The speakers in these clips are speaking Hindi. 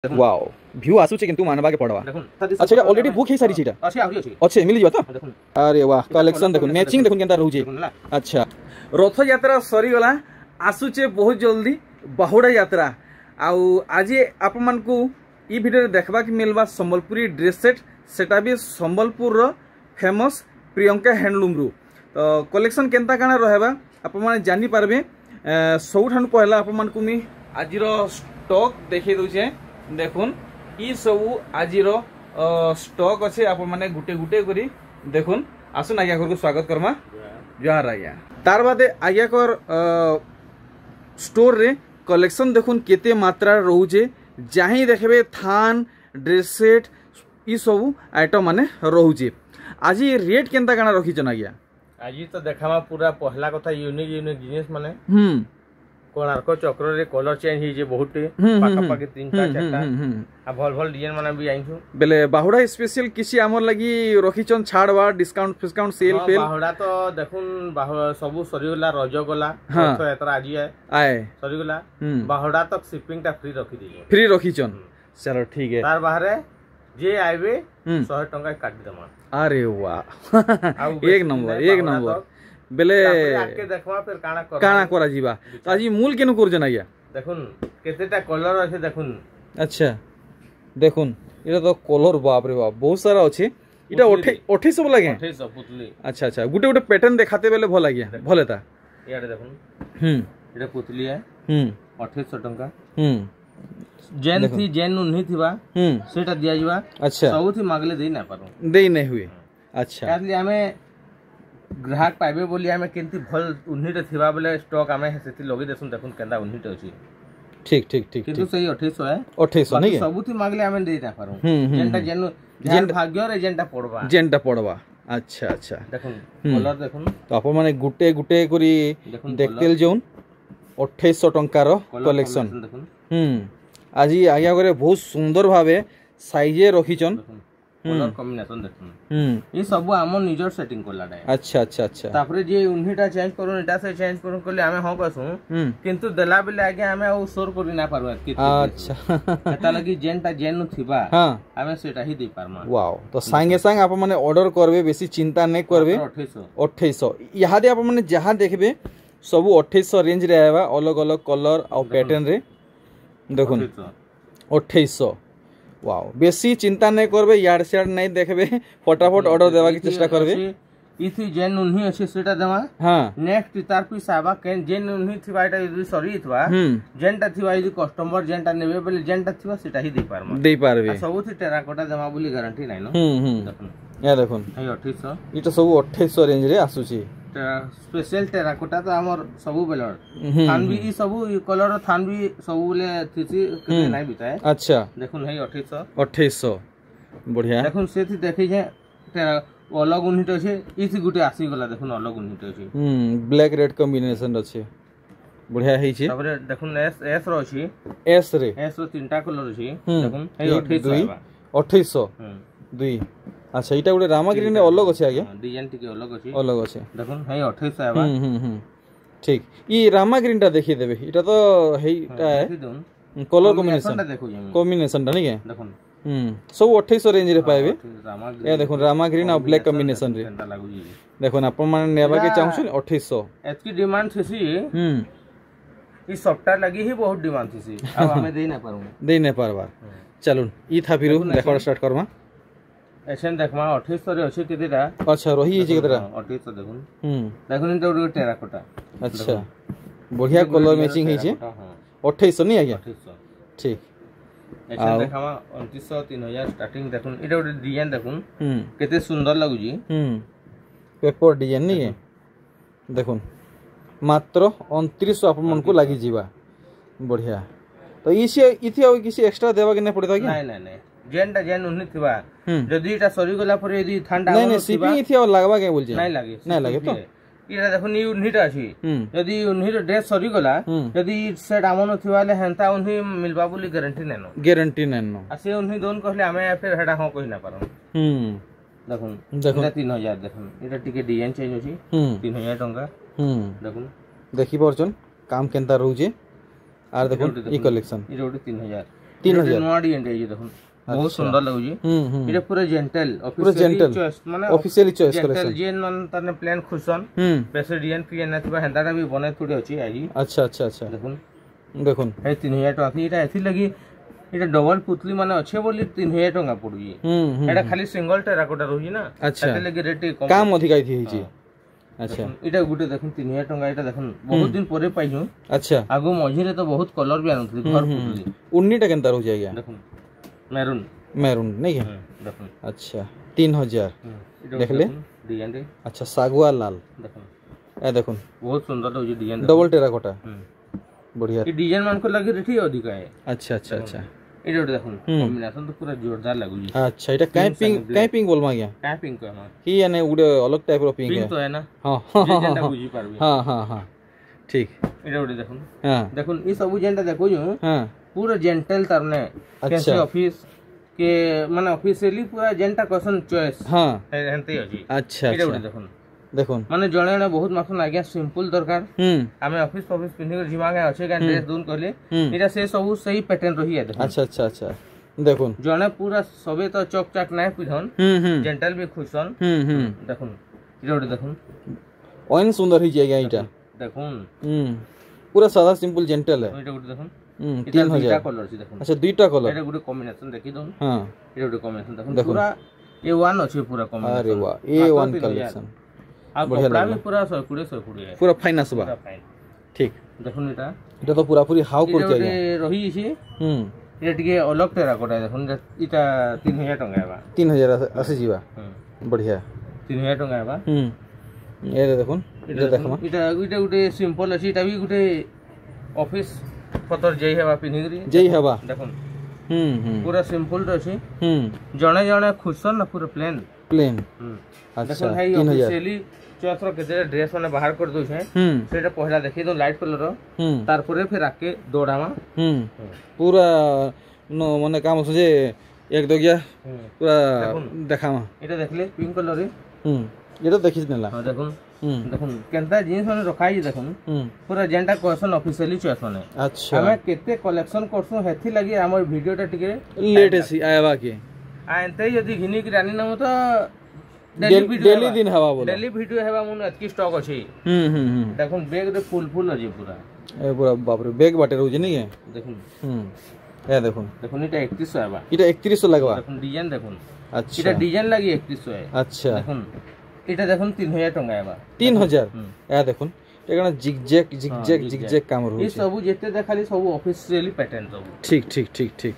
वाओ व्यू आसु छे किंतु मानबा के पड़वा। अच्छा ये ऑलरेडी बुक है सारी चीज अच्छे मिल जियो तो। अरे वाह कलेक्शन देखो मैचिंग देखो केनता रहू छे। अच्छा रथ यात्रा सरी गला आसु छे बहुत जल्दी बाहुडा यात्रा आउ आज आप मन को ई वीडियो देखबा के मिलबा संबलपुरी ड्रेस सेट सेटा भी संबलपुर रो फेमस प्रियंका हैंडलूम रु तो कलेक्शन केनता काना रहबा आप माने जानि पारबे। सबठान पहला आप मन को मी आज रो स्टॉक देखि दउछे देखुन ई सब आज स्टॉक अच्छे आप माने गुटे गुटे करी देखुन आसुन आज्ञा को स्वागत करमा जहाँ आज्ञा तार बादे आज्ञा कर स्टोर रे कलेक्शन देखुन केते मात्रा रोचे जहाँ देखबे थान ड्रेस सेट ई सब आइटम माने रोचे। आज रेट केनता काना रखिछन आज्ञा? आज तो देखामा पूरा पहला कथा यूनिक यूनिक जिनिस माने कोणार्क चक्र रे कलर चेंज हिजे बहुत पाका पाके 3-4 आ भल भल डिजाइन माने भी आइछु बेले बाहुडा स्पेशल किसी हमर लगी रखिछन छाड़ बा डिस्काउंट डिस्काउंट सेल फेल बाहुडा तो देखुन बाहुडा सब सरीगला रज गला तो एतरा आज आए सरीगला बाहुडा तक शिपिंग ता फ्री रखि दियो फ्री रखिछन। चलो ठीक है तार बाहरे जे आइबे 100 टका काट देमा। अरे वाह एक नंबर बेले आके देखवा फिर काना करा जीवा तो आज मूल केनु करजन आज्ञा देखुन केतेटा कलर আছে দেখুন। अच्छा देखुन এটা তো কলর বাপ রে বাপ बहुत सारा আছে এটা 2800 লাগে 2800 পুতলি। अच्छा अच्छा गुटे गुटे पैटर्न देखाते बेले भल आज्ञा भले ता ইয়ারে দেখুন এটা পুতলি है 2800 टंका जेन थी जेन नहीं थिबा सेटा दिया जीवा। अच्छा सबथि मागले देई ना पारो देई नहीं हुए। अच्छा काली हमें ग्राहक पाइबे बोली हमें केंती भल उन्हीटे थिबा बेले स्टॉक हमें सेति लगे देसुन देखुन केंदा उन्हीटे अछि। ठीक ठीक ठीक किंतु सही 2800 है 2800 नहीं सबथि मागले हमें देई ना पारो जेनटा जेन भाग्य रे जेनटा पड़वा। अच्छा अच्छा देखुन कलर देखुन तो आप माने गुटे गुटे करी देखतेल जोन 2800 टंका रो कलेक्शन देखुन आज आज्ञा करे बहुत सुंदर भावे साइजे रखिछन कलर कॉम्बिनेशन देखुन ये सब हम निजर सेटिंग करला डाय। अच्छा अच्छा अच्छा तापरे जे उन्हीटा चेंज करू एटा से चेंज करू कहले हमें हो कसु किंतु देला बेले आगे हमें ओ शोर करी ना पारबा कि अच्छा एटा लगी जेनटा जेनु थिबा हमें सेटा ही दे पारमा। वाओ तो संगे संग आप माने ऑर्डर करबे बेसी चिंता नै करबे 2800 यहां दे आप माने जहां देखबे सब 2800 रेंज रे आबा अलग अलग कलर और पैटर्न रे देखुन 2800। वाओ बेसी चिंता नहीं करबे यार शेयर नहीं देखबे फटाफट ऑर्डर देवा की चेष्टा करबे। इथि जेन उन्ही अछि सेटा देवा। हां नेक्स्ट तार पिस आबा केन जेन उन्ही थिबा एटा यदि सरी थिबा जेनटा थिबा यदि कस्टमर जेनटा नेबे बेले जेनटा थिबा सेटा ही दे पारमा दे पारबे सबथि टेराकोटा देमा बोली गारंटी नै न। देखुन या देखुन ए 2800 ई तो सब 2800 रेंज रे आसुची स्पेशल टेराकोटा तो हमर सबु बेलर थान भी ई सबु कलर थान भी सबु ले थिसी के नै बिताए। अच्छा देखुन है 2800 बढ़िया देखुन सेथि देखै जे अलग उन्हीट अछि इथि गुटे आसी गला देखुन अलग उन्हीट अछि ब्लैक रेड कॉम्बिनेशन अछि बढ़िया है छी। तबरे देखुन एस रो अछि एस रो तीनटा कलर अछि देखुन है 2800 2। अच्छा इटा गुटे रामाग्रीन रे अलग अछि आगे डिजाइन टिके अलग अछि देखुन है 2800 आबा ठीक ई रामाग्रीन टा देखि देबे इटा तो हेटा है कलर कॉम्बिनेशन टा नहीं है देखुन सब 2800 रेंज रे पाएबे ए देखुन रामाग्रीन और ब्लैक कॉम्बिनेशन रे देखुन अपन माने नेबा के चाहू 2800 एतकी डिमांड थसी ई सॉफ्टवेयर लगी ही बहुत डिमांड थसी अब हमें दे ना पारबा। चलो ई था फिर देखो स्टार्ट करवा एशन देखमा 2800 रे अछि केतेटा। अच्छा रही जे केतेटा 2800 देखुन देखुन तो टेराकोटा। अच्छा बढ़िया कलर मैचिंग है जे 2800 नहीं आ गया 2800 ठीक एशन देखमा 2900 3000 स्टार्टिंग देखुन इटा डिजाइन देखुन केते सुंदर लागु जी पेपर डिजाइन नहीं है देखुन मात्र 2900 आप मन को लागी जीवा बढ़िया। तो इथि और किसी एक्स्ट्रा देबा के नै पड़ता कि नहीं जेनटा जेन उन्ही थिबा जदी एटा सरी गला पर यदि ठंडा नहीं सीपिंग इथि और लागबा के बोल जे नहीं लागे तो इरा देखुन ई उन्हीटा अछि जदी उन्ही ड्रेस सरी गला जदी सेट आमन थिबाले हेंता उन्ही मिलबा बोली गारंटी नैनो आसे उन्ही दोन कहले हमें फिर हेडा हो कहि ना पारो देखुन 3000 देखुन इरा टिके डिजाइन चेंज अछि 3000 टंका देखुन देखि परछन काम केनता रहू जे आर देखुन ई कलेक्शन ई 3000 3000 ନୂଆ ଡିଜାଇନ ଟେ ଦେଖୁନ ବହୁତ ସୁନ୍ଦର ଲାଗୁଛି ଏଟା ପୁରା ଜେଣ୍ଟଲ ଚଏସ୍ ମାନେ ଅଫିସିଆଲି ଚଏସ୍ କଲେକ୍ସନ ଜେନ୍ ମାନେ ତାନେ ପ୍ଲେନ ଖୁସନ ବେଶୀ ଡିଜାଇନ ପିଏ ନା ଥିବା ହେନ୍ତାଟା ବି ବନେ थोड़ी ଅଛି ଆଜି ଆଚ୍ଛା ଆଚ୍ଛା ଆଚ୍ଛା ଦେଖୁନ ଦେଖୁନ ଏ 3000 ଟଙ୍କା ଏଟା ଏଥି ଲାଗି ଏଟା ଡबଲ ପୁତଲି ମାନେ ଅଛି ବୋଲି 3000 ଟଙ୍କା पड़ुई एटा खाली सिंगल टेराकोटा रही ना अच्छा लेके रेट काम अधिक आई थी जी अच्छा एटा गुटे देखुन 3000 टଙ୍କା एटा देखुन बहुत दिन परे पाइनु अच्छा आगो मझी रे तो बहुत कलर भी आनुथि घर पुतली उन्नीटा केनता रहू जाइया देखुन मैरून मैरून नहीं है देखुन अच्छा 3000 देख ले डिजाइन रे अच्छा सागवा लाल देखुन ए देखुन बहुत सुंदर हो जी डिजाइन डबल टेराकोटा बढ़िया ये डिजाइन मान को लगे रेठी अधिक है अच्छा अच्छा अच्छा एटा देखुन कॉम्बिनेशन तो पूरा जोरदार लागु जी अच्छा एटा काई पिंक बोलमा गया काई पिंक है हां ही यानी उडे अलग टाइप रो पिंक है पिंक तो है ना हां जेंटा बुझी पारबी हां हां हां ठीक एटा उडे देखुन हां देखुन ई सब जेंटा देखो जो हां पूरा जेंटल तरने कैसे ऑफिस के माने ऑफिशियली पूरा जेंटा क्वेश्चन चॉइस हां हेंते अछि अच्छा एटा उडे देखुन देखुन माने जणे ने बहुत माथन आज्ञा सिंपल दरकार हमें ऑफिस पिन्हि कर जिमा के अछि का ड्रेस दून कहले एटा से सब सही पैटर्न रही है देखुन अच्छा अच्छा अच्छा देखुन जणे पूरा सबे तो चक चक नै पिधन जेंटल भी खुशन देखुन एटा उडे देखुन ओइन सुंदर ही जाएगा एटा देखुन पूरा सादा सिंपल जेंटल है एटा उडे देखुन 3000 कलर छी देखुन अच्छा दुईटा कलर एटा गुटे कॉम्बिनेशन देखि दन हां एटा गुटे कॉम्बिनेशन देखुन पूरा A1 अछि पूरा कॉम्बिनेशन अरे वाह A1 कलेक्शन आ कपड़ा भी पूरा 100 है पूरा फाइन आसबा ठीक देखुन एटा तो पूरा पूरी हाउ कर जाय रही छी एटा टिके अलग टेराकोटा देखुन इटा 3000 टका बा 3000 आसी जीवा बढ़िया 3000 टका बा ए देखुन एटा देखमा इटा गुटे सिंपल अछि इटा भी गुटे ऑफिस पतर जई हेबा पिनिगरी जई हेबा देखुन पूरा सिंपल रो अछि जणे जणे खुशन ना पूरा प्लेन अच्छा 3000 चौथ रो केते ड्रेस माने बाहर कर दो छै सेटा पहला देखि दो लाइट कलर रो तार परे फिर आके दोडामा पूरा नो माने काम से एक दो गया पूरा देखामा एटा देखले पिंक कलर रे एटा देखिस नेला हां देखुन देखुन केनता जींस माने रखाई देखुन पूरा जेंटा क्वेश्चन ऑफिशियली चॉइस माने अच्छा हमें केते कलेक्शन करसु हेथि लागि हमर वीडियो टा टिके लेट अछि आयबा के आनते यदि घिनी के रानी न तो डेली दिन हवा बोला डेली वीडियो हेबा मुन अतकी स्टॉक अछि देखुन बैग रे फुल अछि पूरा ए पूरा बाप रे बैग बाटे रहउ नहीं है देखुन ए देखुन देखुन इटा 3100 हेबा इटा 3100 लगवा देखुन डिजाइन देखुन अच्छा इटा डिजाइन लागि 3100 है अच्छा देखुन इटा देखुन 3000 टका हेबा 3000 ए देखुन एगना जिगजैग काम रहउ ई सब जेते देखाली सब ऑफिशियली पैटर्न सब ठीक ठीक ठीक ठीक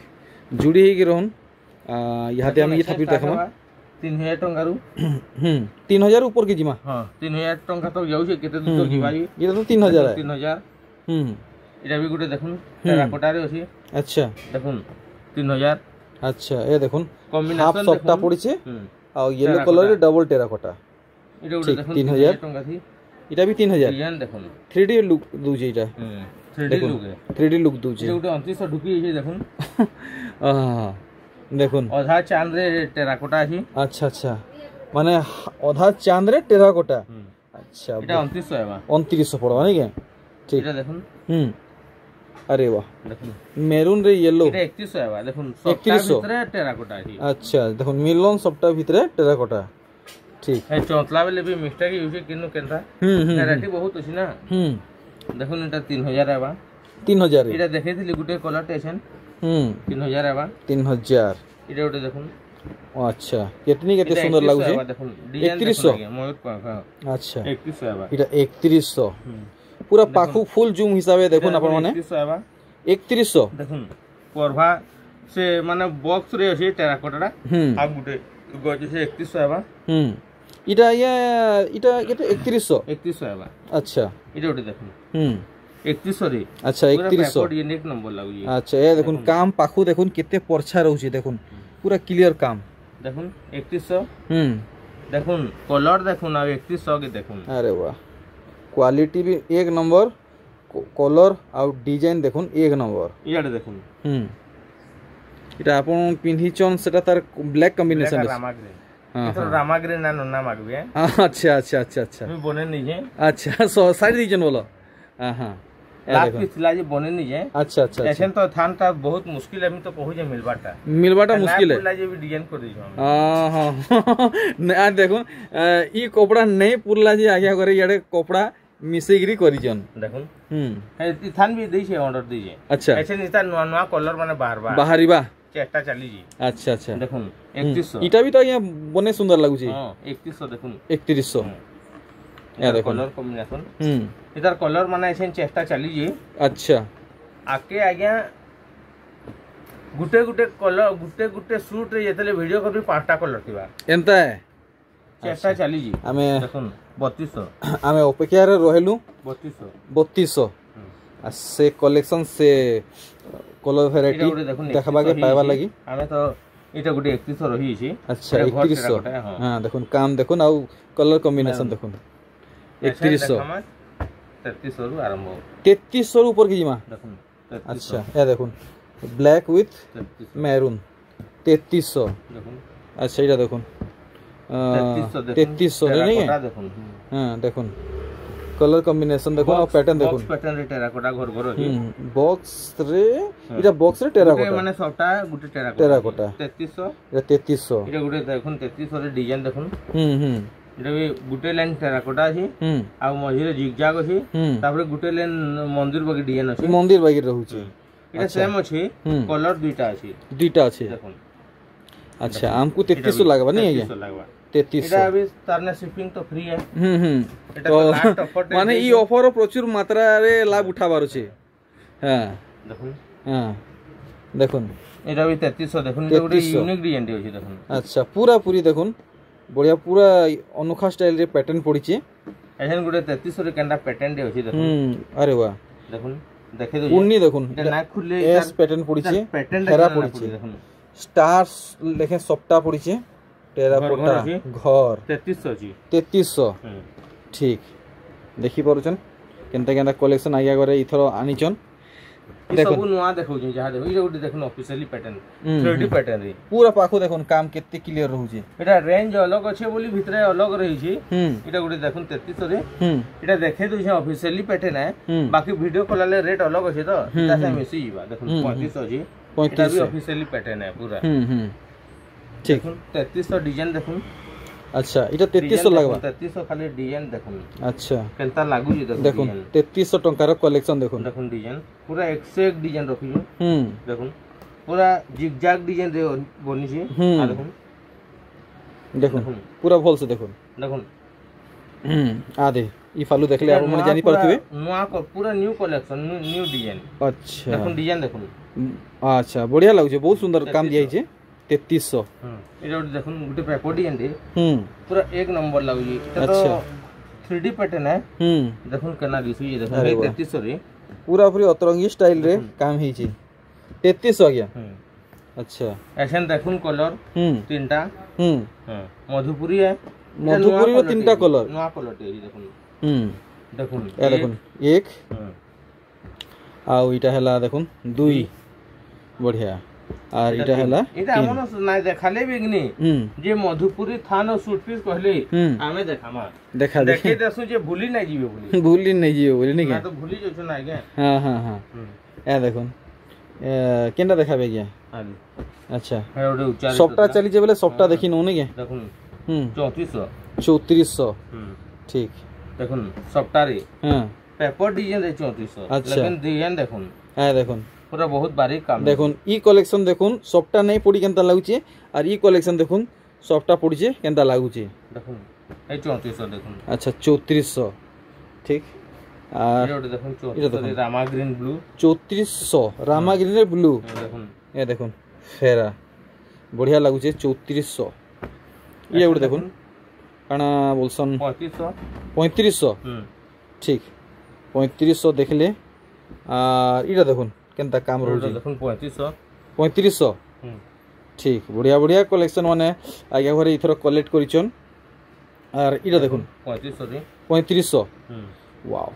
जुड़ी ही के रहन यहां ते हम ये थापी देखमा 3000 टका रु 3000 ऊपर के जिमा हां 3000 टका तक जाउ छै केते दूर जिबा ये तो 3000 है 3000 इटा भी गुटे देखुन टेराकोटा रे अछि अच्छा देखुन 3000 अच्छा ए देखुन कॉम्बिनेशन हाफ सफ्टा पड़ी छे आ येलो कलर रे डबल टेराकोटा इटा गुटे देखुन 3000 टका थी इटा भी 3000 डिजाइन देखुन 3D लुक दउ छै इटा 3D लुक है 3D लुक दउ छै इटा गुटे 2900 ढुकी छै देखुन हां देखुन आधा चांद रे टेराकोटा अछि अच्छा अच्छा माने आधा चांद रे टेराकोटा अच्छा इटा 2900 हेबा 2900 पड़वा नहीं के ठीक इटा देखुन अरे वाह देखुन मेरून रे येलो इटा 3100 हेबा देखुन सबटा भीतर टेराकोटा अछि अच्छा देखुन मिलन सबटा भीतर टेराकोटा ठीक है चौतला बेले भी मिस्टेक यूज किनु केनता वैरायटी बहुत अछि ना देखुन इटा 3000 हेबा 3000 इटा देखैथिली गुटे कलर टेशन 3000 हेबा 3000 इटा गुटे देखुन अच्छा कितनी केते सुंदर लागु छै देखुन 3100 मयूर का अच्छा 3100 हेबा इटा 3100 पूरा पाखु फुल जूम हिसाबे देखुन अपन माने 3100 हेबा 3100 देखुन परभा से माने बॉक्स रे अछि टेराकोटा आ गुटे गज से 3100 हेबा इटा केते 3100 हेबा अच्छा इटा गुटे देखुन 3100 रे अच्छा 3100 यूनिक नंबर लागु जी अच्छा ए देखुन काम पाखु देखुन केते परछा रहउ छै देखुन पूरा क्लियर काम देखुन 3100 देखुन कलर देखुन आ 3100 के देखुन अरे वाह क्वालिटी भी एक नंबर कलर आ डिजाइन देखुन एक नंबर इयाडे देखुन इटा आपन पिन्ही चन सेटा तार ब्लैक कॉम्बिनेशन है रामाग्रीन हां तो रामाग्रीन ना नन्ना मागबे अच्छा अच्छा अच्छा अच्छा मी बने नहीं है अच्छा सो साइड दीजन बोलो हां लास्ट पीस थिला जे बनेनी जे। अच्छा अच्छा एछन तो थान ता बहुत मुश्किल है, तो कहू जे मिलबाटा मुश्किल है। पुरला जे भी डिजाइन कर दी हम। हां आ देखो ई कपड़ा नहीं पुरला जे आज्ञा करे याडे कपड़ा मिसेगिरी करिजन देखो। ए थान भी दै छे ऑर्डर दै छे। अच्छा एछन इता नवा नवा कलर माने बाहरीबा चेष्टा चली जी। अच्छा अच्छा देखुन 3100 इटा भी तो यहाँ बने सुंदर लागु छी। हां 3100 देखुन 3100 या देखो कलर कॉम्बिनेशन इधर कलर माने एछन चेष्टा चली जी। अच्छा आके आज्ञा गुटे गुटे कलर गुटे गुटे सूट रे जेतले वीडियो कर भी पांचटा कलर थिबा एंता है चेष्टा चली जी। हमें देखुन 3200 हमें अपेक्षा रे रहलु 3200 आ से कलेक्शन से कलर वैरायटी देखबा के पाइबा लागि हमें तो इटा गुटे 3100 रही छी। अच्छा 3100 हां देखुन काम देखुन आ कलर कॉम्बिनेशन देखुन 3100 3300 रु आरंभ 3300 ऊपर की जीमा देखुन। अच्छा या देखुन ब्लैक विथ मैरून 3300 देखुन। अच्छा इटा देखुन 3300 नहीं है देखुन। हां देखुन कलर कॉम्बिनेशन देखो और पैटर्न देखो पैटर्न रे टेराकोटा घर घर अछि बॉक्स रे इटा बॉक्स रे टेराकोटा माने सबटा गुटे टेराकोटा 3300 इटा 3300 इटा गुटे देखुन 3300 रे डिजाइन देखुन। इटा भी गुटे लाइन टेराकोटा अछि आ मझी रे जिगजाग अछि तापर गुटे लाइन मंदिर बाकी डिजाइन अछि मंदिर बाकी रहू छी। इटा सेम अछि कलर दुईटा अछि देखुन। अच्छा हमको 3300 लागबा नहीं है 3300 इटा अभी तारने शिपिंग तो फ्री है। तो माने ई ऑफर प्रचुर मात्रा रे लाभ उठाबार छै। हां देखुन हां देखुन इटा भी 3300 देखुन इटा गुटे यूनिक डिजाइन दे अछि देखुन। अच्छा पूरा पूरी देखुन बढ़िया पूरा अनोखा स्टाइल रे पैटर्न पड़ी छै। एहन गुटे 3300 रे केंडा पैटर्न दे अछि देखुन। अरे वाह देखुन देखे दो उन्नी देखुन इटा ना खुले एस पैटर्न पड़ी छै पैटर्न हेरा पड़ी छै देखुन स्टार्स लेखे सप्ता पड़ी छै टेराकोटा घर 3300 जी 3300 ठीक देखि परुचन केनता केनता कलेक्शन आइया करे इथरो आनिचन देखो सब नुआ देखौ जे जहा देखो इटा गुटे देखन ऑफिशियली पैटर्न 3D पैटर्न रे पूरा पाखो देखन काम केते क्लियर रहू छै। इटा रेंज अलग अछि बोली भितरे अलग रही छी। इटा गुटे देखन 3300 रे इटा देखे दो जे ऑफिशियली पैटर्न है बाकी वीडियो कॉल ले रेट अलग अछि तो इटा से मिसी जीवा देखन 3500 जी 3500 इटा भी ऑफिशियली पैटर्न है पूरा। ठीक 3300 डिजाइन देखुन। अच्छा इटा 3300 लागबा 3300 खाली डिजाइन देखुन। अच्छा केनता लागु जे देखुन 3300 टंका रो कलेक्शन देखुन देखुन डिजाइन पूरा 101 डिजाइन रखियो देखुन पूरा जिगजैग डिजाइन रे बनि छी। आ देखुन पूरा भल से देखुन आदे ई फालू देखले आप मन जानि परथिबे नुआ को पूरा न्यू कलेक्शन न्यू डिजाइन। अच्छा देखुन डिजाइन देखुन। अच्छा बढ़िया लागु छै बहुत सुंदर काम दिया छै 3300 इटा देखुन गुटे पेपर डिजाइन रे पूरा एक नंबर लागु जी। इटा तो 3D पैटर्न है देखुन केना दिसु ये देखुन 3300 रे पूरा पूरी अतरंगी स्टाइल रे काम हे छी 3300 गया। अच्छा एशन देखुन कलर तीनटा मधुपुरी है मधुपुरी रो तीनटा कलर नवा कलर टे देखुन देखुन या देखुन एक आ इटा हला देखुन दुई बढ़िया आर इटा हला इटा हमन नै देखाले बिगनी जे मधुपुरी थान सूट पीस कहले आमे देखामा देखा देखे देसु जे भूली नै जीवे भूली नै जीवे बोली नै के तो भूली जइछु ना के। हां हां हां ए देखुन केनटा देखाबे गया। अच्छा है ओडे उच्चारण सबटा चली जे बोले सबटा देखिन ओने के देखुन 3400 3400 ठीक देखुन सबटा रे हां पेपर डिजाइन रे 3400 लेकिन डिजाइन देखुन ए देखुन पूरा बहुत बारीक काम देखुन ई कलेक्शन देखुन सबटा नै पड़ी केनता लागु छै और ई कलेक्शन देखुन सबटा पड़ी छै केनता लागु छै देखुन ए 3400 देखुन। अच्छा 3400 ठीक आ ये देखुन 3400 Rama green blue 3400 Rama green रे ब्लू देखुन ए देखुन फेरा बढ़िया लागु छै 3400 ये उड देखुन काना बोलसन 3500 ठीक 3500 देखले आ इडा देखुन केनता काम रहू देखुन 3500 ठीक बढ़िया बढ़िया कलेक्शन माने आगे घरे इथरो कलेक्ट करिचन और इडा देखुन 3500 वाओ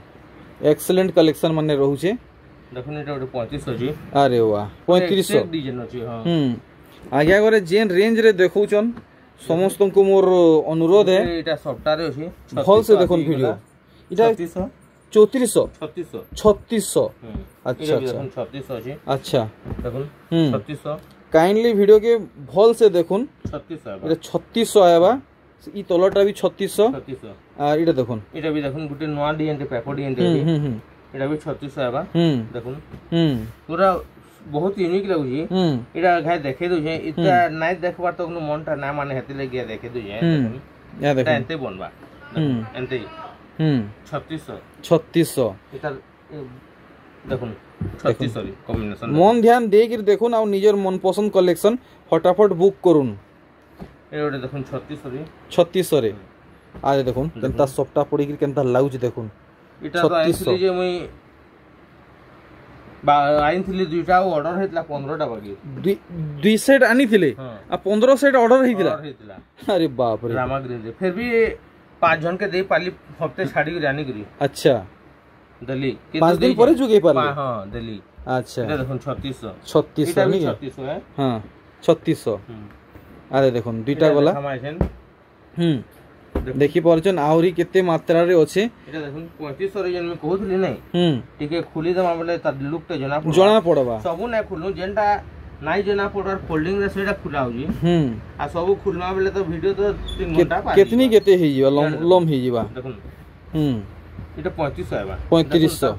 एक्सीलेंट कलेक्शन माने रहू छे देखुन इटा 3500 जी। अरे वाह 3500 डिजाइन अछि। हां आगे घरे जेन रेंज रे देखौचन समस्त को मोर अनुरोध है इटा सॉफ्टवेयर अछि भल से देखुन वीडियो इटा 3400 3600 अच्छा अच्छा 3600 अछि अच्छा देखुन 3600 काइंडली वीडियो के भल से देखुन 3600 एटा 3600 आबा ई तलटा भी 3600 आ इटा देखुन गुटे नवा डिजाइन रे पेपर डिजाइन रे एटा भी 3600 आबा देखुन पूरा बहुत यूनिक लागु जी एटा घाय देखे दो जे इता नाइ देखबार तो मनटा ना माने हेते लगे देखे दो जे या देखुन एते बनबा एते 3600 इता देखुन 3600 कॉम्बिनेशन मन ध्यान दे के देखुन आ निजर मन पसंद कलेक्शन फटाफट बुक करुन एटा देखुन 3600 रे आज देखुन केनता सफ्टा पड़ी के केनता लागु छी देखुन इटा तो आइसली जे मुई आइन थिले दुईटा ऑर्डर हेतला 15 टा बाकी दुई सेट आनी थिले आ 15 सेट ऑर्डर हेतिला अरे बाप रे रामा ग्रीन रे फिर भी 5 जन के दे पाली हफ्ते छाड़ी के जानी करी अच्छा दिल्ली 5 दिन परे जुगे पाले हां दिल्ली अच्छा एटा देखुन 3600 नहीं 3600 है हां 3600 अरे देखुन दुईटा गला देखि परछन आउरी केते मात्रा रे अछि एटा देखुन 3500 रे जन में कहथली नै टिके खुली दमा बोले त लुक त जना पड़बा सब नै खुलनु जेंटा नाइ जना पड़र फोल्डिंग रे सेटा खुला होजी आ सब खुलमा बोले तो वीडियो तो 3 घंटा पा केतनी केते हे जीवा लम हे जीवा देखुन एटा 3500 आबा 3500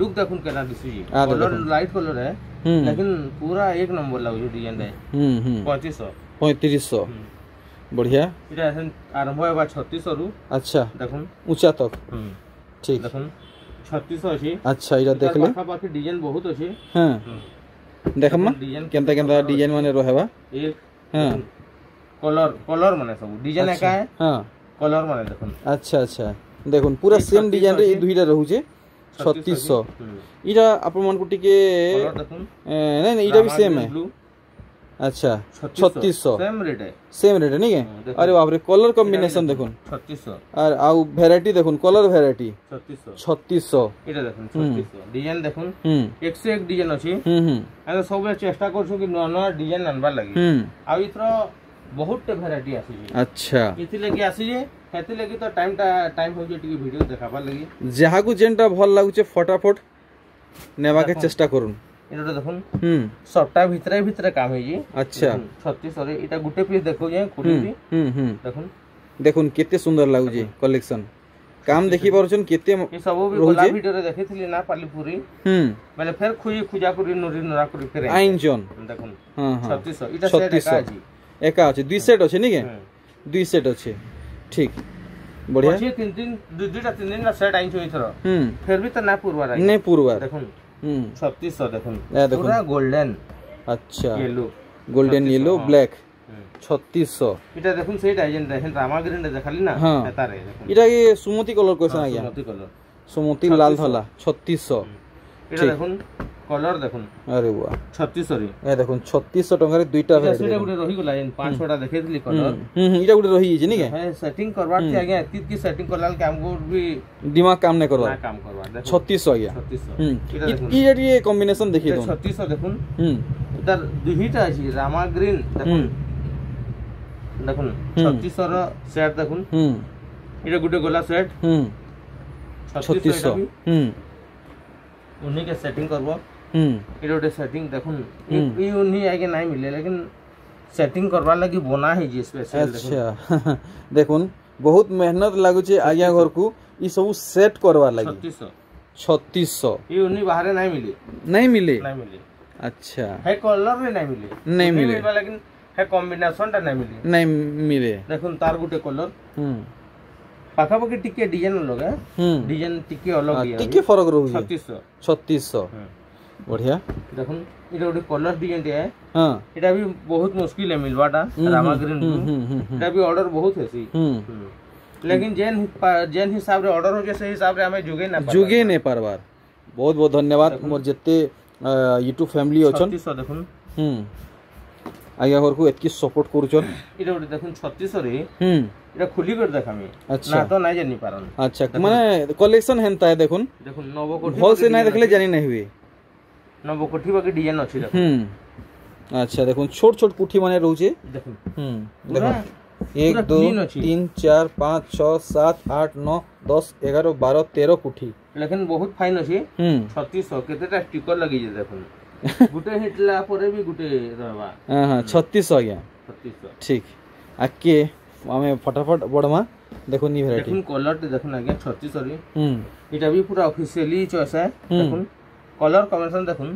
लुक देखुन केना दिसु जी कलर लाइट कलर है लेकिन पूरा एक नंबर लागु डिजाइन रे 3500 बढ़िया इटा आरंभ होबा 3600 रु अच्छा देखुन ऊंचा तक ठीक देखुन 3600 अछि अच्छा इटा देख ले बाकी डिजाइन बहुत अछि हां देखमा केनता केनता डिजाइन माने रहबा एक हां कलर माने सब डिजाइन एका है हां कलर माने देखुन अच्छा अच्छा देखुन पूरा सेम डिजाइन रे ई दुईटा रहू जे 3600 इटा अपन मन को टिके नहीं नहीं इटा भी सेम है अच्छा 3600 सेम रेट है नहीं है अरे बाप रे कलर कॉम्बिनेशन देखुन 3600 और आ वैरायटी देखुन कलर वैरायटी 3600 इटा देखुन 3600 डिजाइन देखुन 101 डिजाइन अछि आ सब चेष्टा करछु कि नया नया डिजाइन आनबा लागि आ इथरो बहुत वैरायटी आसी अच्छा इति लागि आसी जे हेति लागि तो टाइम हो जे टिके वीडियो देखाबा लागि जहा को जेंटा भल लागु छे फटाफट नेबा के चेष्टा करूं इटा देखुन सबटा भितरे काम है जी अच्छा 3600 रे इटा गुटे पीस देखो जे खुली देखुन देखुन केते सुंदर लागु जे कलेक्शन काम देखि परछन केते ई सब भी गोला वीडियो रे देखैथली ना पाली पूरी माने फेर खुजा पूरी नोरी नोरा पूरी फेर आइन जन देखुन हां 3600 इटा सेट एका अछि दुई सेट अछि नि के दुई सेट अछि ठीक बढ़िया अछि तीन दिन ना सेट आइन छ इथरो फिर भी त ना पूर्वा देखुन 3600 देखुन पूरा गोल्डन अच्छा गोल्डन येलो ब्लैक 3600 इटा देखुन सेट आइजन देखन रामा ग्रीन रे देखली ना एता रे देखुन इटा के सुमति कलर क्वेश्चन आ गया सुमति लाल धला 3600 इटा देखुन कलर देखुन अरे वाह 3600 रे ए देखुन 3600 टका रे दुईटा सेटा गुटे रही गला 5 6टा देखैथली कलर इटा गुटे रही जे नि के है सेटिंग करबार थी आगे एती की सेटिंग करलाल के हमको भी दिमाग काम नै करबा 3600 आ गया 3600 ये कॉम्बिनेशन देखि दो 3600 देखुन इधर दुईटा अछि रामा ग्रीन देखुन 3600 रो सेट देखुन इटा गुटे गोला सेट 3600 उन्हीं के सेटिंग करबो इटा गुटे सेटिंग देखुन ई उन्हीं आगे नहीं मिले लेकिन सेटिंग करबा लगी बना है जी स्पेशल अच्छा देखुन बहुत मेहनत लागु छे आज्ञा घर को ई सब सेट करबा लगी 3600 ई उन्हीं बाहर नहीं मिले अच्छा है कलर में नहीं मिले लेकिन है कॉम्बिनेशन टा नहीं मिले देखुन तार गुटे कलर पाखा पाखी टिके डिजाइन अलग है डिजाइन टिके अलग है टिके फरक रहू 3600 बढ़िया देखुन इटा गुटे कलर डिजाइन है हां इटा भी बहुत मुश्किल है मिलवाटा रामा ग्रीन इटा भी ऑर्डर बहुत है लेकिन जेन हिसाब रे ऑर्डर हो जे से हिसाब रे हमें जुगे नै पारबार बहुत बहुत धन्यवाद मोर जत्ते यूट्यूब फैमिली अछन 3600 देखुन आज्ञा घर को एतकी सपोर्ट करूछन इटा गुटे देखुन 3600 रे इटा खुली कर देखामी अच्छा ना तो नै जानि पारन अच्छा माने कलेक्शन हेनता है देखुन नवो कोठी भल से नै देखले जानि नै हुए नवो कोठी बाकी डिजाइन अछि देखुन अच्छा देखुन छोट छोट कोठी माने रहू छे देखुन देखो 1 2 3 4 5 6 7 8 9 10 11 12 13 कोठी लेकिन बहुत फाइन अछि 3600 केतेटा स्टिकर लगी जे देखुन गुटे हिटला परे भी गुटे रहबा हां 3600 गया 3600 ठीक आके हमें फटाफट बड़मा देखो नी वैरायटी देखुन कलर ते देखुन आगे 3600 रे इटा भी पूरा ऑफिशियली चॉइस है देखुन कलर कॉम्बिनेशन देखुन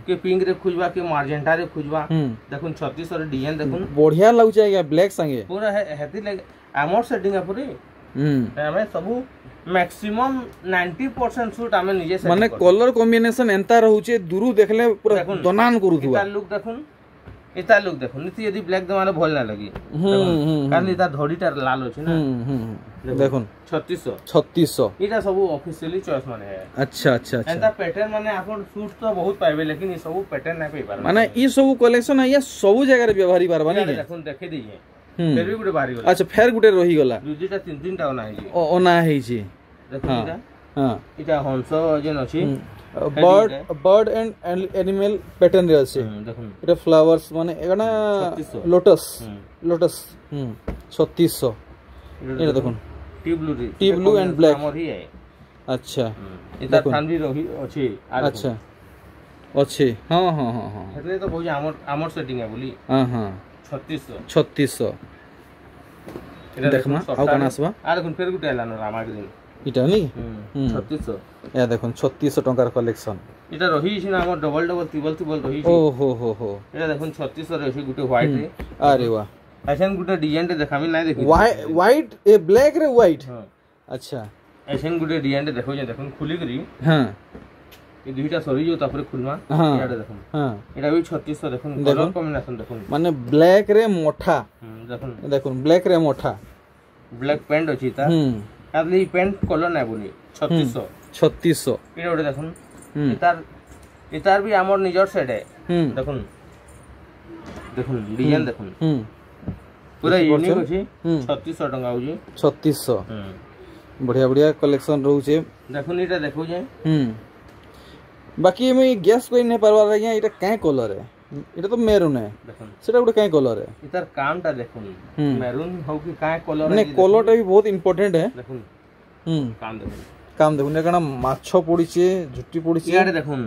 के पिंक रे खुजबा के मैजेंटा रे खुजबा देखुन 3600 रे डिजाइन देखुन बढ़िया लागु छै ब्लैक संगे पूरा हेती लागे आमर सेटिंग है पूरी हमें सब मैक्सिमम 90% सूट हमें निजे से माने कलर कॉम्बिनेशन एंता रहू छे दूरु देखले पूरा दनान करूथुआ इता लुक देखुन नीति यदि ब्लैक दमाने भल ना लगी कारण इता धड़ीटा लाल अछि ना देखुन 3600 इटा सब ऑफिशियली चॉइस माने है अच्छा अच्छा अच्छा एंता पैटर्न माने आपन सूट तो बहुत पाइबे लेकिन ई सब पैटर्न ना पाइ पार माने ई सब कलेक्शन है या सब जगह रे व्यवहारी बार बनी देखुन देखे दीजिए फिर भी गुटे बाहरी गला अच्छा फेर गुटे रही गला दुईटा तीन तीन टा ओना है जी ओना है जी देखुन हां इटा हंस जेन अछि बर्ड एंड एनिमल पैटर्न रे अछि देखुन इटा फ्लावर्स माने एगना लोटस 3600 ये देखुन टी ब्लू एंड ब्लैक हमर ही है अच्छा इता थान भी रही अछि अच्छा अछि हां हां हां हां हेतले तो बहुत हमर सेटिंग है बोली हां हां 3600 इटा देखमा आउ कना आसबा आ देखुन फेर गुटे लानो रामाग्रीन इटा नी 3600 या देखुन 3600 टंकार कलेक्शन इटा रही छी ना हमर डबल डबल ट्रिपल रही छी ओ हो इटा देखुन 3600 रे छी गुटे व्हाइट रे अरे वाह ऐसन गुटे डिजाइन रे देखामी नै देखि व्हाइट ए ब्लैक रे व्हाइट हां अच्छा ऐसन गुटे डिजाइन रे देखो जे देखुन खुली करी हां ये दुईटा सरी जो तापर खुलमा याडे देखुन हां एटा भी 3600 देखुन कलर कॉम्बिनेशन देखुन माने ब्लैक रे मोठा देखुन ब्लैक रे मोठा ब्लैक पैंट अछि ता आदली पैंट कलर नै बोली 3600 इटा ओडे देखुन इतार भी हमर निजर सेट है देखुन डिजाइन देखुन पूरा यूनिक अछि 3600 टंका होजी 3600 बढ़िया बढ़िया कलेक्शन रहू छे देखुन इटा देखो जे बाकी मैं गैस कोई नहीं परवा रही इटा काय कलर है इटा तो मेरून है देखुन सेटा उडे काय कलर है इतार कामटा देखुन मेरून हो कि काय कलर है नहीं कलरटा भी बहुत इंपोर्टेंट है देखुन काम देखुन एकना माछो पड़ी छे झुट्टी पड़ी छे यार देखुन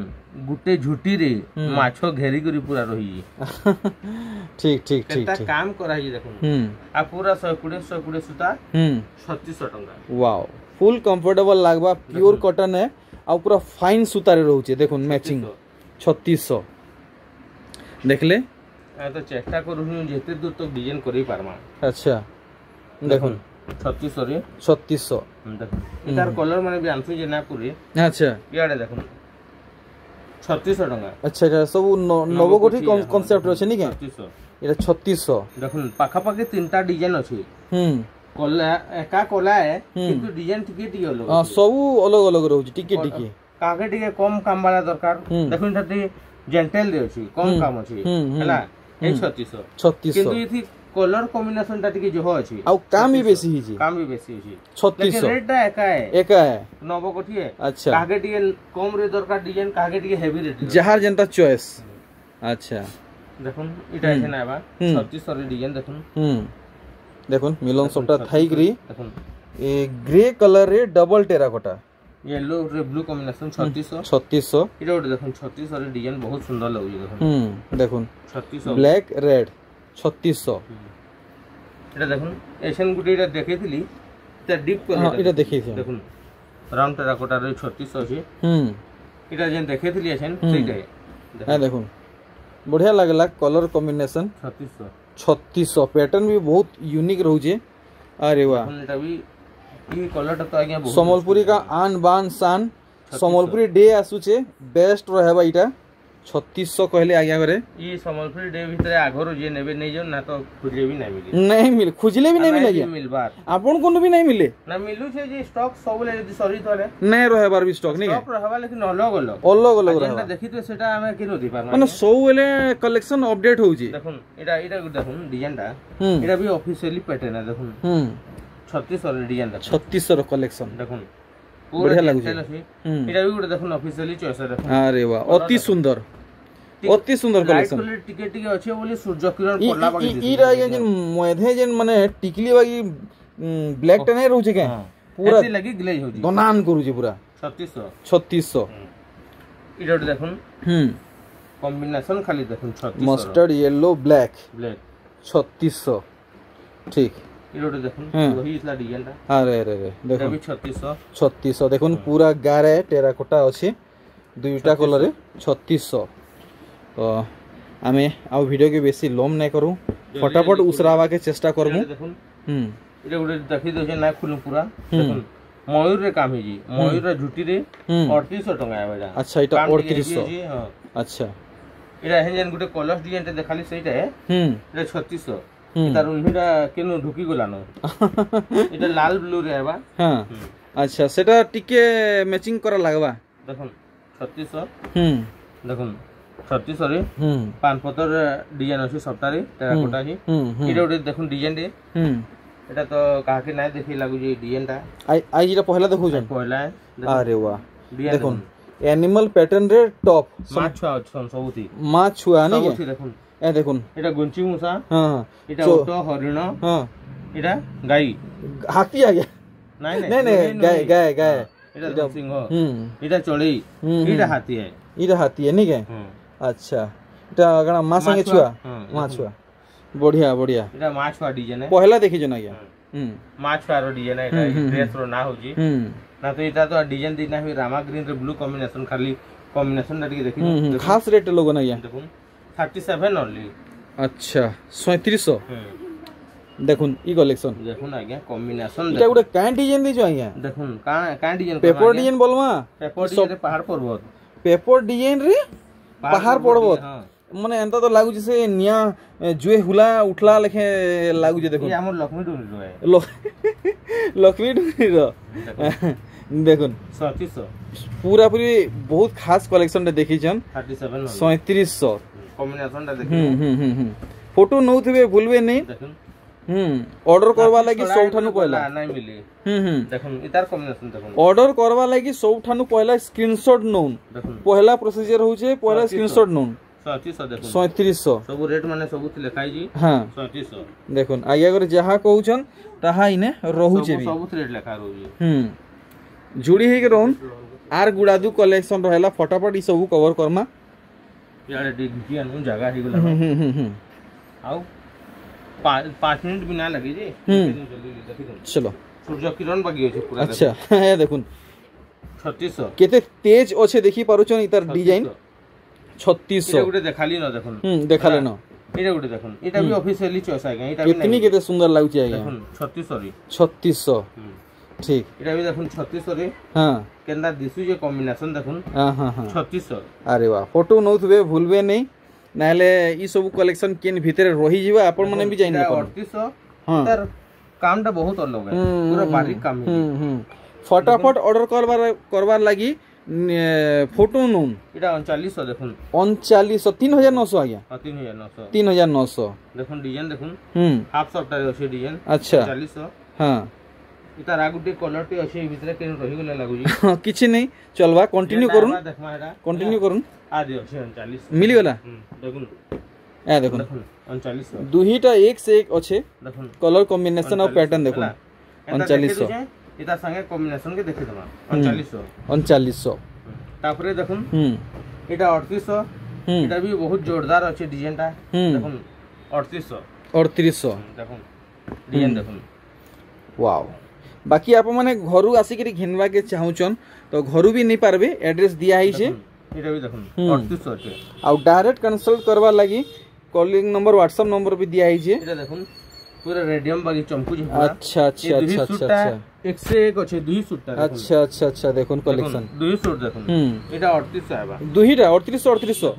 गुटे झुट्टी रे माछो घेरी करी पूरा रही ठीक ठीक ठीक केता काम कराई देखुन आ पूरा 120 सूता 3600 टंका वाओ फुल कंफर्टेबल लागबा प्योर कॉटन है आ पूरा फाइन सूता रे रहू छे देखुन मैचिंग 3600 देखले आ तो चेष्टा करू जेते दूर तक डिजाइन करी पारमा अच्छा देखुन 3600 रे 3600 देखुन इतार कलर माने भी आंसु जे ना पूरी अच्छा याडे देखुन 3600 टंका अच्छा एटा सब नवगोठी कांसेप्ट अछि नि के 3600 एटा 3600 देखुन पाखा पाखी तीनटा डिजाइन अछि कला एका कला है किंतु डिजाइन टिके अलग हां सब अलग अलग रहू टिके कागे टिके कम काम वाला दरकार देखुन तती जेंटल रे अछि कम काम अछि हैला ए 3600 किंतु इथि कलर कॉम्बिनेशन ता टिके जो अछि आ काम भी बेसी हिजी 3600 लेकिन रेट ता एका है नवो कोठी है अच्छा कागे टिके कम रे दरकार डिजाइन कागे टिके हेवी रेट जहार जनता चॉइस अच्छा देखुन इटा है नाबा 3600 रे डिजाइन देखुन देखुन मिलन सबटा थाईग्री देखुन ए ग्रे कलर रे डबल टेराकोटा येलो रे ब्लू कॉम्बिनेशन 3600 इटा देखुन 3600 रे डिजाइन बहुत सुंदर लागु देखुन देखुन 3600 ब्लैक रेड 3600 इटा देखुन एशन गुटे इटा देखैथिली त डीप कलर इटा देखैथि देखुन राउंड टेराकोटा रे 3600 अछि इटा जेन देखैथिली एशन सेटा है देखुन बढ़िया लागला कलर कॉम्बिनेशन 3600 पैटर्न भी बहुत यूनिक रहू छे अरे वाह इटा भी ई कलर तो आगे बहुत समलपुरी का आन बान शान समलपुरी डे आसु छे बेस्ट रहबा इटा 3600 कहले आज्ञा करे ई समलपुरी डे भीतर आगरो जे नेबे नै जो ना तो खुजले भी नहीं मिले नहीं मिले खुजले भी नहीं मिले मिलबार आपन कोन भी नहीं मिले ना मिलु छे जे स्टॉक सब ले यदि सरी तले नहीं रहबार भी स्टॉक नहीं स्टॉक रहबा लेकिन अलग रहबा देखि तो सेटा हमें किनो दी पार माने सब ले कलेक्शन अपडेट हो छी देखुन इटा देखुन डिजाइन ता इटा भी ऑफिशियली पैटर्न है देखुन 3600 डिजाइन 3600 कलेक्शन देखुन बढ़िया लागु छै इटा भी गुटे देखुन ऑफिशियली चॉइस देखुन अरे वाह अति सुंदर कलेक्शन टिके टिके अछि बोली सूर्य किरण पड़ला बाकी ई रह जेन मोधे जेन माने टिकली बाकी ब्लैक टा नै रहू छै के पूरा लगी ग्लेज हो जी दोनान करू छै पूरा 3600 এটা দেখুন কম্বিনেশন খালি দেখুন 3600 মাস্টার্ড ইয়েলো ব্ল্যাক 3600 ঠিক এটা দেখুন वही इसला डिजाइन টা আরে আরে আরে দেখুন এটা 3600 দেখুন পুরা গারে টেরাকোটা আছে দুইটা কলরে 3600 তো আমি আউ ভিডিও के বেশি লম নাই করু फटाफट उसरावा के चेष्टा करबो देखुन এটা গুড়ে দেখি দছে না খুলু পুরা দেখুন ময়ূর রে কাম হে জি ময়ূর রে ঝুটি রে 3800 টাকা আবেলা আচ্ছা এটা 3800 আচ্ছা এটা হেনজেন গুটে কলস ডিজাইনটা দেখালি সেইটা এটা 3600 তার উন্হিটা কেন ঢুকি গলানো এটা লাল ব্লু রে আবা হ্যাঁ আচ্ছা সেটা টিকে ম্যাচিং করা লাগবা দেখুন 3600 দেখুন 3600 রে পান পতর ডিজাইন আছে সবটারে টেরাকোটা আছে এটা ওটা দেখুন ডিজাইন রে এটা তো কাকে নাই দেখি লাগু যে ডিজাইনটা আই যেটা পহলা দেখুছেন পহলা আরে বাহ দেখুন এনিমাল প্যাটার্ন রে টপ মাছ ছুয়া অছন সবুতি মাছ ছুয়া নি সবুতি দেখুন এ দেখুন এটা গুঞ্চি মুসা হ্যাঁ এটা ওটো হরিণ হ্যাঁ এটা গাই হাতি আ গয়া নাই নাই গায় এটা সিংহ এটা চড়েই এটা হাতি है এটা হাতি है নি কে আচ্ছা এটা গনা মা সঙ্গে ছুয়া মা ছুয়া বঢ়িয়া বঢ়িয়া এটা মা ছুয়া ডিজাইন পহলা দেখিছ না গয়া মা ছুয়া র ডিজাইন এটা ড্রেস র না होजी না তো এটা তো ডিজাইন দিনা হুই রামা গ্রিন রে ব্লু কম্বিনেশন খালি কম্বিনেশন টা দেখি খাস রেট লোগো না গয়া দেখুন 37 only अच्छा 3700 দেখুন ই কালেকশন দেখুন আজ্ঞা কম্বিনেশন এটা গুড়ে কান ডিজাইন দিছো আজ্ঞা দেখুন কান ডিজাইন পেপার ডিজাইন বলমা পেপার ডিজাইন পাহাড় পর্বত পেপার ডিজাইন রে পাহাড় পর্বত মানে এন্তা তো লাগুছে সে নিয়া জুয়ে হুলা উঠলা লেখে লাগুছে দেখুন এই আমর লক্ষ্মী ডুনি রয় লক্ষ্মী ডুনি র দেখুন 3700 पूरा पूरी बहुत खास कलेक्शन रे देखिछन 37 3700 कॉम्बिनेशन टा देखि फोटो नउथबे भूलबे नहीं देखुन ऑर्डर करवा लागि सबठानु पहला नहीं मिली देखुन इतार कॉम्बिनेशन देखुन ऑर्डर करवा लागि सबठानु पहला स्क्रीनशॉट नउन पहला प्रोसीजर होचे पहला स्क्रीनशॉट नउन 3700 देखुन 3700 सब रेट माने सब लिखाई जी हां 3700 देखुन आगे अगर जहा कहउछन ताहा इने रहउचे भी सब रेट लिखा रहउजे जुड़ी हे के रहन आर गुडादू कलेक्शन रहला फटाफट ई सब कवर करमा यार डिजिटल जगह ही गला आओ 5 मिनट भी ना लगे जी चलो सूर्य किरण बाकी है पूरा अच्छा है देखुन 3600 केते तेज ओछे देखि पारुछन इतर डिजाइन 3600 এটা গুটে দেখালি না দেখুন দেখালে না এটা গুটে দেখুন এটা भी ऑफिशियली चॉइस है এটা कितनी केते सुंदर लागुची आगे देखुन 3600 रे 3600 ठीक এটা भी দেখুন 3600 रे हां केंदा दिसु जे कॉम्बिनेशन देखुन हां हां हां 3600 अरे वाह फोटो नउथबे भूलबे नहीं नाले ई सब कलेक्शन केन भीतर रही जीवा अपन माने भी जाइन 3800 हां तार कामटा बहुत अलग है पूरा बारीक काम है फटाफट ऑर्डर करबार लागि फोटो नउन এটা 3900 দেখুন 3900 3900 आज्ञा हां 3900 3900 দেখুন ডিজাইন দেখুন হাফ সফটওয়্যার আছে ডিজাইন अच्छा 3900 हां इता रागुटी कलरटी अछि भितरे केन रहि गेला लागुजी किछि नहीं चलवा कंटिन्यू करूं देखमा एटा कंटिन्यू करूं आ दियो 39 मिली गेला देखुन ए देखुन 3900 दुहीटा एक से एक अच्छे देखुन कलर कॉम्बिनेशन और पैटर्न देखुन 3900 इता संगे कॉम्बिनेशन के देखि दमा 3900 तापरे देखुन इटा 3800 इटा भी बहुत जोरदार अछि डिजाइन ता देखुन 3800 देखुन डिजाइन देखुन वाओ बाकी आप माने घरु आसी के घिनवा के चाहुचन तो घरु भी नहीं पारबे एड्रेस दिया है छे इटा भी देखुन 3800 छे आ डायरेक्ट कंसल्ट करवा लागि कॉलिंग नंबर व्हाट्सएप नंबर भी दिया है छे इटा देखुन पूरा रेडियम बागी चमकु छे पूरा अच्छा अच्छा अच्छा अच्छा एक से एक अछि दुही सूटटा अच्छा अच्छा अच्छा देखुन कलेक्शन दुही सूट देखुन इटा 3800 आबा दुहीटा 3800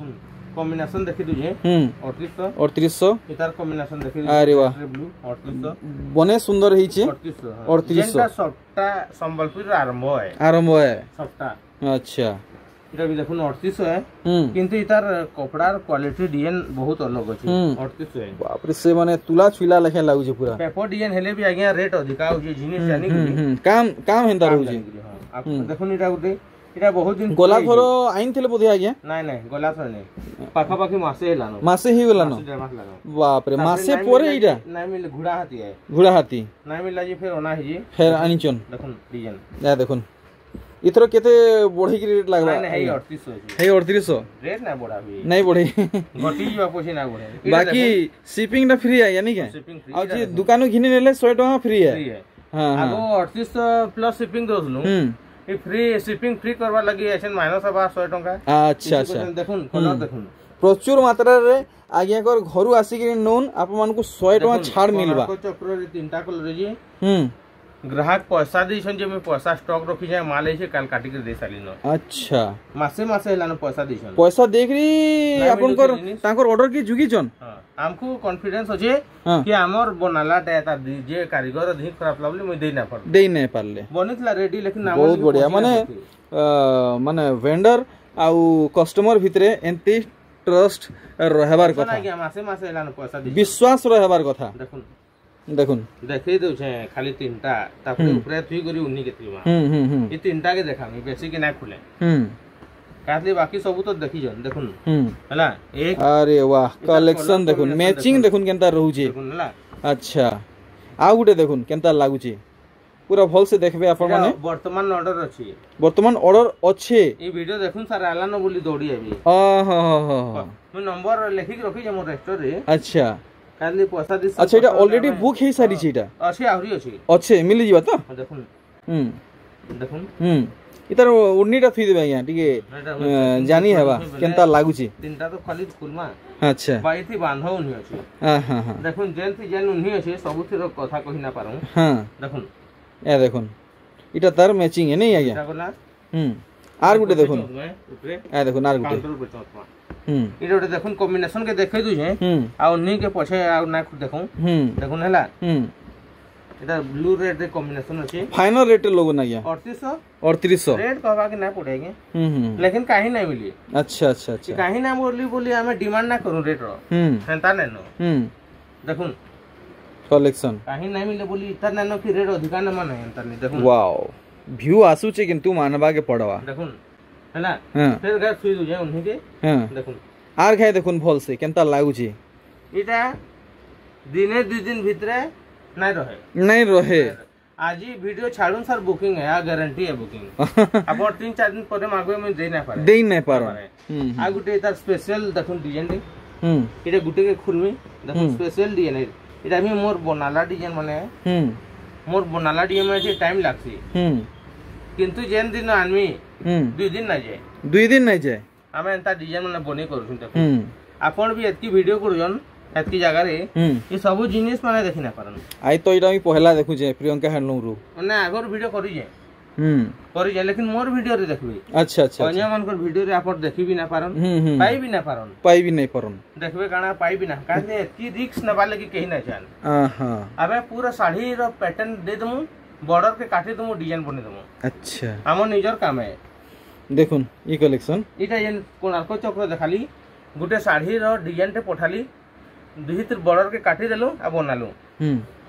कॉम्बिनेशन देखि दुजे 3800 इतार कॉम्बिनेशन देखि अरे वाह ब्लू 3800 बने सुंदर ही छे 3800 जेंटा सबटा संबलपुर आरंभ है सबटा अच्छा इटा भी देखुन 3800 है किंतु इतार कपड़ार क्वालिटी डिजाइन बहुत अलग अछि 3800 है बाप रे से माने तुला छुला लेखे लागु छे पूरा पेपर डिजाइन हेले भी आगे रेट अधिका हो जे जिनिस जानि काम हेंदा रहउ छे आप देखुन इटा गुटे इटा बहुत दिन गोला थरो आइन थिले बोधे आज्ञा नहीं गोला थरो नहीं पाखा पाखी मासे हेलानो मासे ही गेलानो बाप रे मासे पोरे इटा नहीं मिल घुड़ा हाथी है घुड़ा हाथी नहीं मिला जी फिर ओना है जी फिर आनिचन देखुन डिजाइन या देखुन इथरो केते बढ़ी की रेट लागबा नहीं हे 3800 हे 3800 रेट ना बढ़ाबी नहीं बढ़ी घटी जीवा पोछे ना बढ़े बाकी शिपिंग ना फ्री है यानी के आ जी दुकान घिने नेले 100 टका फ्री है हां आगो 3800 प्लस शिपिंग दोसनु ई फ्री शिपिंग फ्री करबा लगी एसन माइनस बा 100 टका अच्छा अच्छा देखुन कलर देखुन प्रचुर मात्रा रे आज्ञा कर घरु आसी कि नोन आप मान को 100 टका छाड़ मिलबा चक्र रे तीनटा कलर जी ग्राहक पैसा देछन जे में पैसा स्टॉक रखी जाय माल है काल काटी के दे साली न अच्छा मासे मासे हलान पैसा देछन पैसा देखरी आपन कर ताकर ऑर्डर की जुगी जन हां हमको कॉन्फिडेंस होजे कि हमर बनाला ता जे कारीगर धी खराब लागले मैं दे नै पारले बनितला रेडी लेकिन नाम बहुत बढ़िया माने वेंडर आउ कस्टमर भितरे एंती ट्रस्ट रहबार कथा मासे मासे हलान पैसा दे विश्वास रहबार कथा देखुन देखुन देखै दउ छे खाली तीनटा तापर ऊपर थुई करी उन्नी के थीमा ई तीनटा के देखामी बेसी के ना खुले कातले बाकी सब तो देखि जन देखुन हला एक अरे वाह कलेक्शन देखुन मैचिंग देखुन केनता रहू जे देखुन हला अच्छा आ गुटे देखुन केनता लागु जे पूरा भल से देखबे आपन माने वर्तमान ऑर्डर अछि वर्तमान ऑर्डर अच्छे ई वीडियो देखुन सर आला न बोली दौड़ी आबी मैं नंबर लिखि के रखि जे मोर रजिस्टर रे अच्छा काली पैसा दिस अच्छा एटा ऑलरेडी बुक हे सारी छीटा अछि आहुरी अछि अच्छे मिल जीवा तो देखुन देखुन इतर उन्नीटा थी देबे यहाँ टिके जानी हेबा केनता लागु छी तीनटा तो खाली खुलमा अच्छा बाईथी बांधो उन्ही अछि हां हां देखुन जेनथी जेन उन्ही अछि सबुथिर कथा कहि ना पारु हां देखुन ए देखुन इटा तार मैचिंग है नहीं आज्ञा आर गुटे देखुन ए देखुन आर गुटे इटा उटे देखुन कॉम्बिनेशन के देखै दु छै आ उन्ही के पछे आ ना देखुन देखुन हला इटा ब्लू रेड रे कॉम्बिनेशन अछि फाइनल रेट लोगो ना गया 3800 रेट कहबा के ना पड़ेगे लेकिन काहे ना मिली अच्छा अच्छा अच्छा काहे ना बोली हमें डिमांड ना करू रेट रो सेंता नै नो देखुन कलेक्शन काहे ना मिले बोली इतना नै नो कि रेट अधिका ना माने एंता नै देखुन वाओ व्यू आसु छै किंतु मानबा के पड़वा देखुन हैला फिर घर सुई दु जे उन्ही के देखुन आर खाय देखुन भल से केनता लागु छी इटा दिने 2 दिन भितरे नहीं रहे आज ही वीडियो छाड़ून सर बुकिंग है गारंटी है बुकिंग अब 3-4 दिन परे मागवे में दे ना पारो आ गुटे तार स्पेशल देखुन डिजाइन रे इटा गुटे के खुलमी देखुन स्पेशल डिजाइन है इटा भी मोर बनाला डिजाइन माने मोर बनाला डिजाइन में टाइम लागसी किंतु जेन दिन आनमी 2 दिन ना जाय हमें एंता डिजाइन माने बने करूछन देखुन आपण भी एतकी वीडियो करूजन एतकी जगह रे ये सब जिनिस माने देखि ना पारन आई तो इटा मी पहला देखु जे प्रियंका हैंडलूम रू माने आगर वीडियो करी जे करी जे लेकिन मोर वीडियो रे देखबी अच्छा अच्छा अन्य मानकर वीडियो रे आपण देखि भी ना पारन पाई भी नहीं पारन देखबे काना पाई भी ना काहे एतकी रिस्क नबा लगी कहि ना जान हां अबे पूरा साड़ी रो पैटर्न दे दमु बॉर्डर के काटी दमु डिजाइन बने दमु अच्छा हमर निजर काम है देखुन ई कलेक्शन इटा जेन कोणार्क चक्र देखाली गुटे साड़ी रो डिजाइन टे पठाली दुहितर बॉर्डर के काटी देलु आ बनालु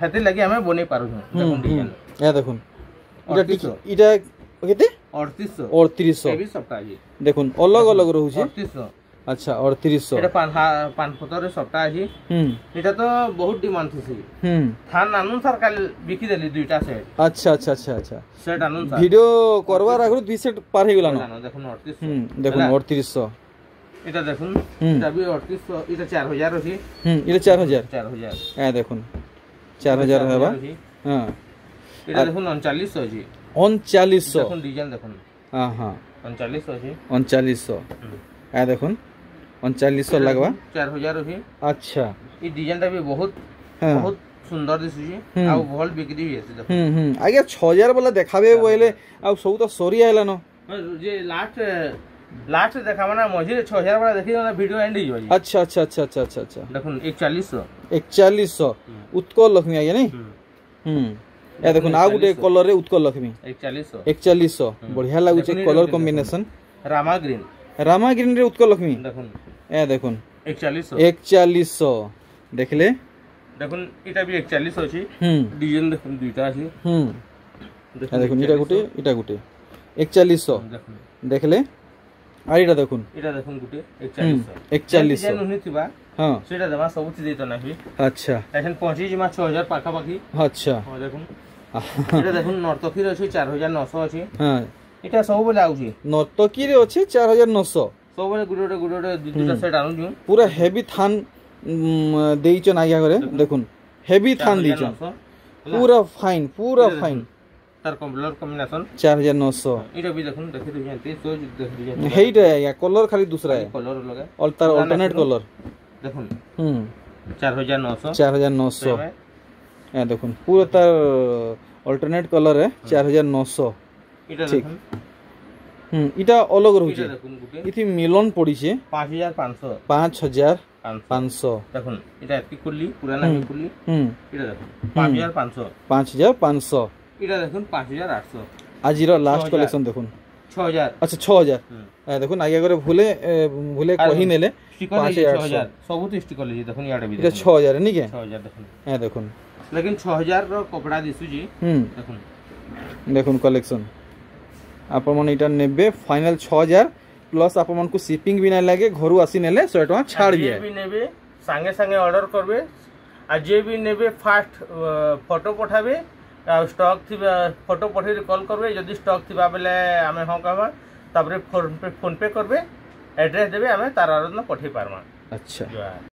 हेते लगी हमें बने पारु देखुन डिजाइन या देखुन इटा केते 3800 ये भी सबटा जी देखुन अलग अलग रहू छै 3800 अच्छा 3800 एटा पान फतरे सबटा जी इटा तो बहुत डिमांड थी थान अनुसार काल बिकी देली दुईटा सेट अच्छा अच्छा अच्छा अच्छा सेट अनुसार वीडियो करवा आगु 2 सेट पार हे गेला न देखुन 3800 देखुन 3800 इटा देखुन इटा भी 3800 इटा 4000 अछि इटा 4000 ए देखुन 4000 हेबा हां इटा देखुन 3900 अछि 3900 देखुन डिजाइन देखुन हां हां 3900 अछि 3900 ए देखुन 3900 लगवा 4000 अछि अच्छा ई डिजाइन ता भी बहुत बहुत सुंदर दिसुची आ भल बिक्री भी अछि देखुन आगे 6000 वाला देखाबे बोले आ सब तो सॉरी आइला न जे लास्ट देखाबा ना मझे 6000 वाला देखि ना वीडियो एंड ही होई अच्छा अच्छा अच्छा अच्छा अच्छा अच्छा देखुन 4100 उत्कल लक्ष्मी आगे नहीं ए देखुन आ गुटे कलर रे उत्कल लक्ष्मी 4100 बढ़िया लागु छै कलर कॉम्बिनेशन रामा ग्रीन रे उत्कल लक्ष्मी देखुन ए देखुन 4100 देखले देखुन इटा भी 4100 अछि डिजाइन देखुन दुईटा अछि देखुन इटा गुटे 4100 देखले आ इटा देखुन गुटे 4100 डिजाइन उन्ही थिबा हां सेटा दमा सब चीज देतो नाही अच्छा एखन पहुंची जिमा 6000 पाखा पाखी अच्छा हां देखुन इटा देखुन नर्तकीर अछि 4900 अछि हां এটা সব বলে আউছি নর্তকি রে আছে 4900 সব বলে গুড়ে দুটা সেট আনুছু পুরা হেভি থান দেইছন আইয়া করে দেখুন হেভি থান দিছন পুরা ফাইন তার কলর কম্বিনেশন 4900 এটা भी দেখুন দেখি দিছেন তো দেখি দিছেন হেইটা আইয়া কলর খালি दूसरा है কলর লগে তার অল্টারনেট কলর দেখুন 4900 4900 এ দেখুন পুরো তার অল্টারনেট কলর है 4900 এটা দেখুন এটা অলগ রহুছে ইতি মিলন পড়িছে 5500 দেখুন এটা কি করলি পুরানা কি করলি এটা দেখুন 5500 এটা দেখুন 5800 আজির লাস্ট কালেকশন দেখুন 6000 আচ্ছা 6000 দেখুন আগে করে ভুলে কহি নেলে 5800 সবুত স্টিকার লিজি দেখুন ইয়াটা भी এটা 6000 নিকে 6000 দেখুন দেখুন लेकिन 6000 रो कपड़ा दिसु जी देखुन देखुन कलेक्शन आप मन इटा नेबे फाइनल 6000 प्लस आप मन को शिपिंग भी ना लगे घरु आसी नेले 100 टका छाड़ दिए भी नेबे संगे संगे ऑर्डर करबे आ जे भी नेबे फास्ट फोटो पठाबे स्टॉक थी फोटो पठे कॉल करबे यदि स्टॉक थिबा बेले हमें हम कहबा तापरे फोन पे करबे एड्रेस देबे हमें तार आरन पठे पारमा अच्छा।